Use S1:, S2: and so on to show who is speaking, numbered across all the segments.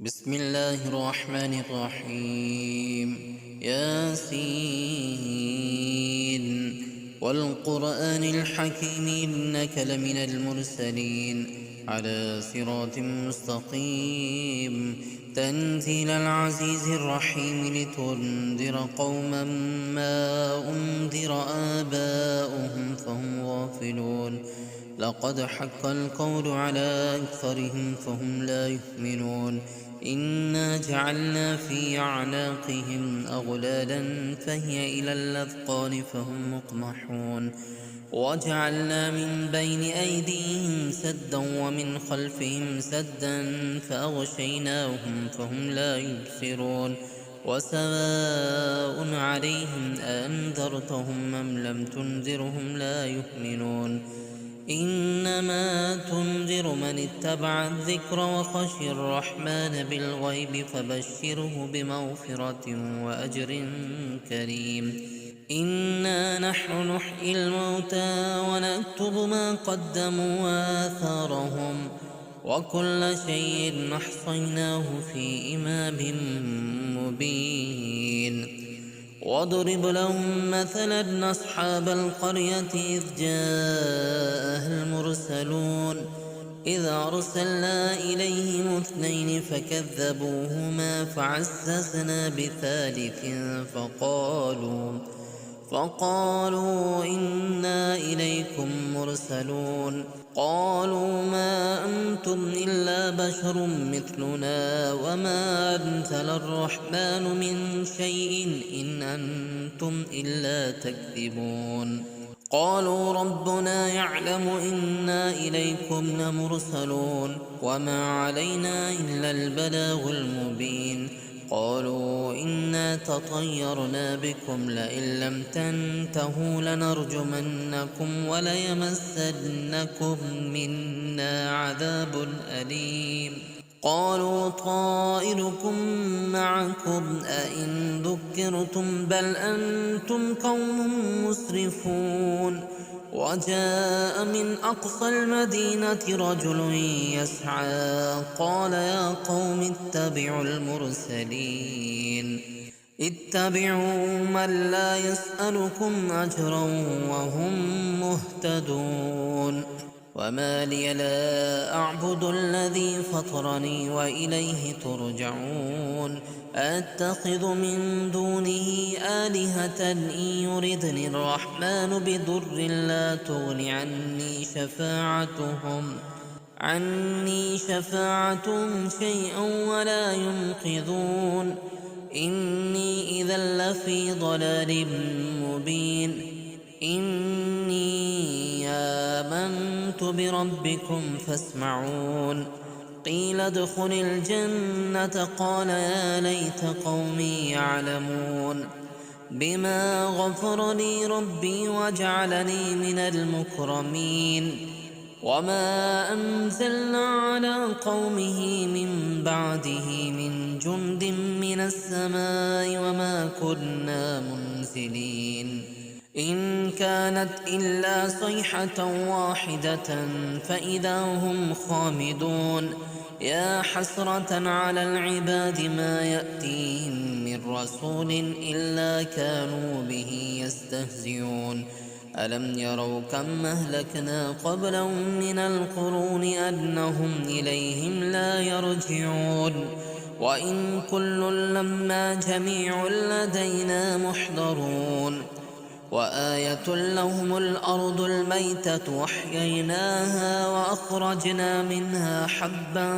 S1: بسم الله الرحمن الرحيم. ياسين والقرآن الحكيم إنك لمن المرسلين على صراط مستقيم تنزيل العزيز الرحيم لتنذر قوما ما أنذر آباؤهم فهم غافلون. لقد حق القول على أكثرهم فهم لا يؤمنون. إنا جعلنا في أعناقهم أغلالا فهي إلى الأذقان فهم مقمحون. وجعلنا من بين أيديهم سدا ومن خلفهم سدا فأغشيناهم فهم لا يبصرون. وسواء عليهم أأنذرتهم أم لم تنذرهم لا يؤمنون. إنما تنذر من اتبع الذكر وخشي الرحمن بالغيب فبشره بمغفرة وأجر كريم. إنا نحن نحيي الموتى ونكتب ما قدموا وآثارهم وكل شيء أحصيناه في إمام مبين. واضرب لهم مثلا أصحاب القرية إذ جاءها المرسلون إذ أرسلنا إليهم اثنين فكذبوهما فعززنا بثالث فقالوا إنا إليكم مرسلون. قالوا ما أنتم إلا بشر مثلنا وما أنزل الرحمن من شيء إن أنتم إلا تكذبون. قالوا ربنا يعلم إنا إليكم لمرسلون وما علينا إلا البلاغ المبين. قالوا إنا تطيرنا بكم لئن لم تنتهوا لنرجمنكم وليمسنكم منا عذاب أليم. قالوا طائركم معكم أئن ذكرتم بل أنتم قوم مسرفون. وجاء من أقصى المدينة رجل يسعى قال يا قوم اتبعوا المرسلين اتبعوا من لا يسألكم أجرا وهم مهتدون. وما لي لا أعبد الذي فطرني وإليه ترجعون. أتخذ من دونه آلهة إن يردني الرحمن بضر لا تغن عني شفاعتهم شيئا ولا ينقذون. إني إذا لفي ضلال مبين. إني آمنت بربكم فاسمعون. قيل ادخل الجنة قال يا ليت قومي يعلمون. بما غفر لي ربي وجعلني من المكرمين. وما أنزلنا على قومه من بعده من جند من السماء وما كنا منزلين. إن كانت إلا صيحة واحدة فإذا هم خامدون. يا حسرة على العباد ما يأتيهم من رسول إلا كانوا به يستهزئون. ألم يروا كم أهلكنا قبلهم من القرون أنهم إليهم لا يرجعون. وإن كل لما جميع لدينا محضرون. وآية لهم الأرض الميتة وأحييناها وأخرجنا منها حبا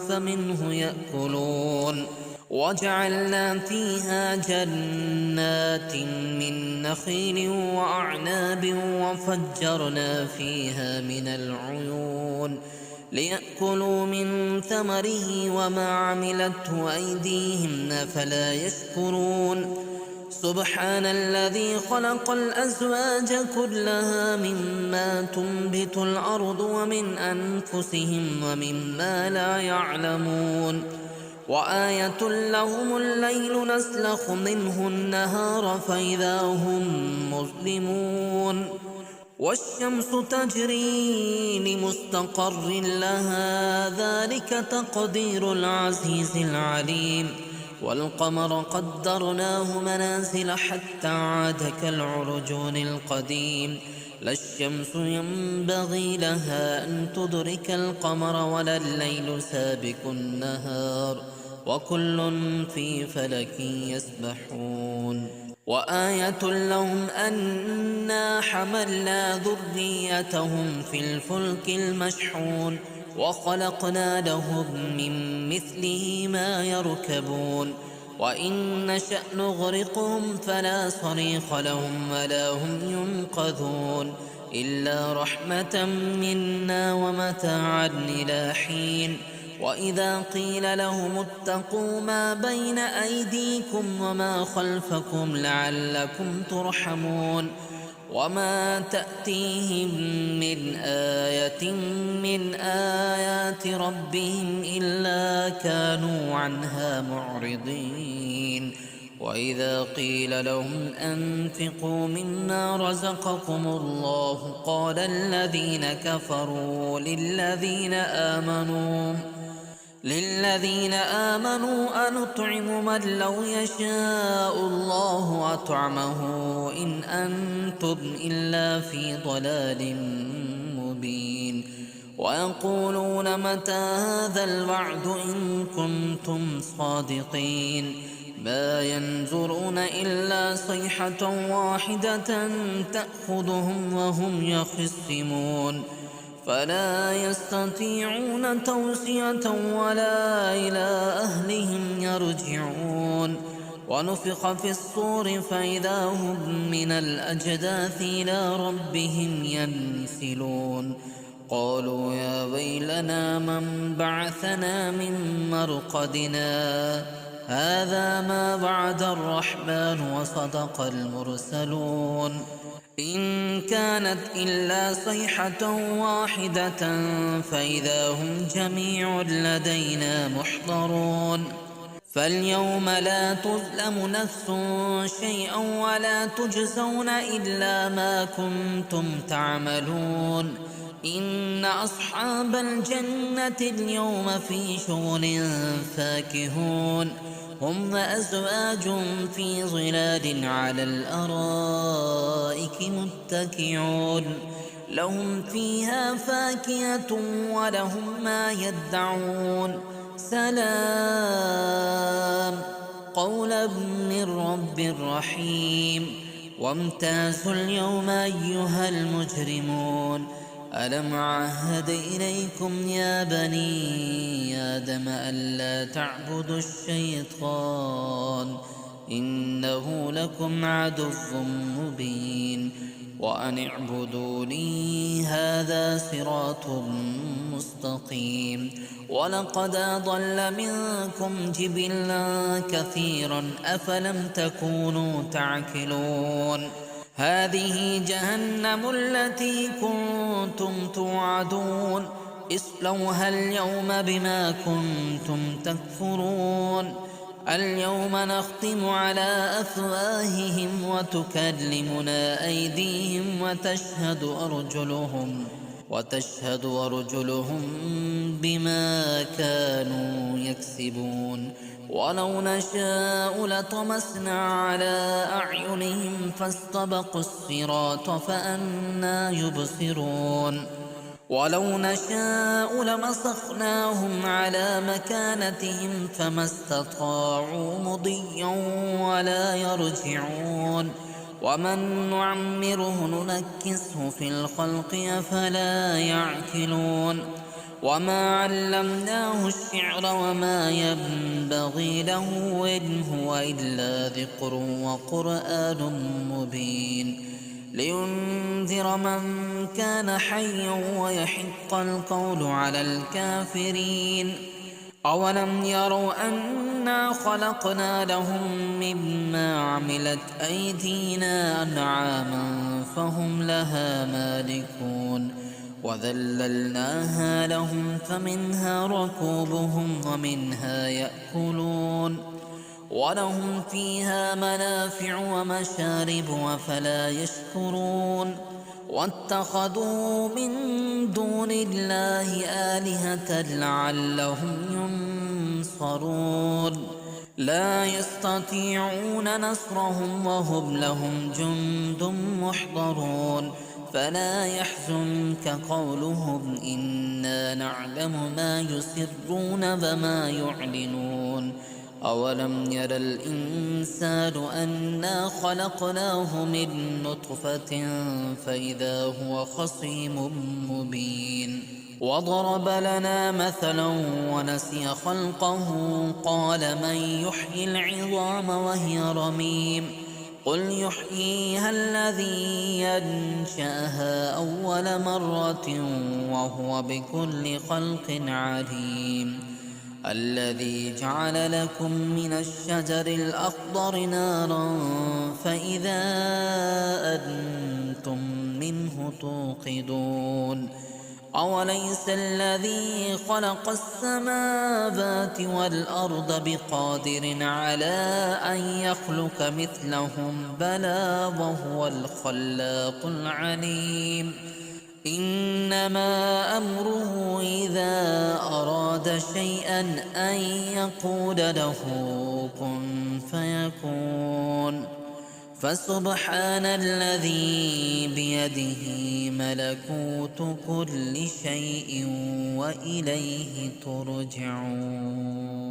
S1: فمنه يأكلون. وجعلنا فيها جنات من نخيل وأعناب وفجرنا فيها من العيون ليأكلوا من ثمره وما عملته أيديهم أفلا يشكرون. سبحان الذي خلق الأزواج كلها مما تنبت الأرض ومن أنفسهم ومما لا يعلمون. وآية لهم الليل نسلخ منه النهار فإذا هم مظلمون. والشمس تجري لمستقر لها ذلك تقدير العزيز العليم والقمر قدرناه منازل حتى عاد كالعرجون القديم لا الشمس ينبغي لها أن تدرك القمر ولا الليل سابق النهار وكل في فلك يسبحون وآية لهم أنا حملنا ذريتهم في الفلك المشحون وخلقنا لهم من مثله ما يركبون وإن نشأ نغرقهم فلا صريخ لهم ولا هم ينقذون إلا رحمة منا ومتاعا إلى حين وإذا قيل لهم اتقوا ما بين أيديكم وما خلفكم لعلكم ترحمون وما تأتيهم من آية من آيات ربهم إلا كانوا عنها معرضين وإذا قيل لهم أنفقوا مما رزقكم الله قال الذين كفروا للذين آمنوا أنطعم من لو يشاء الله أطعمه إن أنتم إلا في ضلال مبين ويقولون متى هذا الوعد إن كنتم صادقين ما ينظرون إلا صيحة واحدة تأخذهم وهم يخصمون فلا يستطيعون توصية ولا إلى أهلهم يرجعون ونفخ في الصور فإذا هم من الأجداث إلى ربهم ينسلون قالوا يا ويلنا من بعثنا من مرقدنا هذا ما وعد الرحمن وصدق المرسلون إن كانت إلا صيحة واحدة فإذا هم جميع لدينا محضرون فاليوم لا تظلم نفس شيئا ولا تجزون إلا ما كنتم تعملون إن أصحاب الجنة اليوم في شغل فاكهون هم وأزواج في ظلال على الأرائك متكئون لهم فيها فاكهة ولهم ما يدعون سلام قولا من رب رحيم وامتازوا اليوم أيها المجرمون ألم عهد إليكم يا بني آدم ألا تعبدوا الشيطان إنه لكم عدو مبين وأن اعبدوني هذا صراط مستقيم ولقد أضل منكم جبلا كثيرا أفلم تكونوا تعقلون هذه جهنم التي كنتم توعدون اصلوها اليوم بما كنتم تكفرون اليوم نختم على أفواههم وتكلمنا أيديهم وتشهد أرجلهم بما كانوا يكسبون ولو نشاء لطمسنا على أعينهم فاستبقوا الصراط فأنى يبصرون ولو نشاء لمسخناهم على مكانتهم فما استطاعوا مضيا ولا يرجعون ومن نعمره ننكسه في الخلق أفلا يعقلون وما علمناه الشعر وما ينبغي له إن هو إلا ذكر وقرآن مبين لينذر من كان حيا ويحق القول على الكافرين أولم يروا أنا خلقنا لهم مما عملت أيدينا أنعاما فهم لها مالكون وذللناها لهم فمنها ركوبهم ومنها يأكلون ولهم فيها منافع ومشارب أفلا يشكرون واتخذوا من دون الله آلهة لعلهم ينصرون لا يستطيعون نصرهم وهم لهم جند محضرون فلا يحزنك قولهم إنا نعلم ما يسرون وما يعلنون أولم ير الإنسان أنا خلقناه من نطفة فإذا هو خصيم مبين وضرب لنا مثلا ونسي خلقه قال من يحيي العظام وهي رميم قل يحييها الذي ينشأها أول مرة وهو بكل خلق عليم الذي جعل لكم من الشجر الأخضر نارا فإذا أنتم منه توقدون أوليس الذي خلق السماوات والأرض بقادر على أن يخلق مثلهم بلى وهو الخلاق العليم إنما أمره إذا أراد شيئا أن يقول له كن فيكون فسبحان الذي بيده ملكوت كل شيء وإليه ترجعون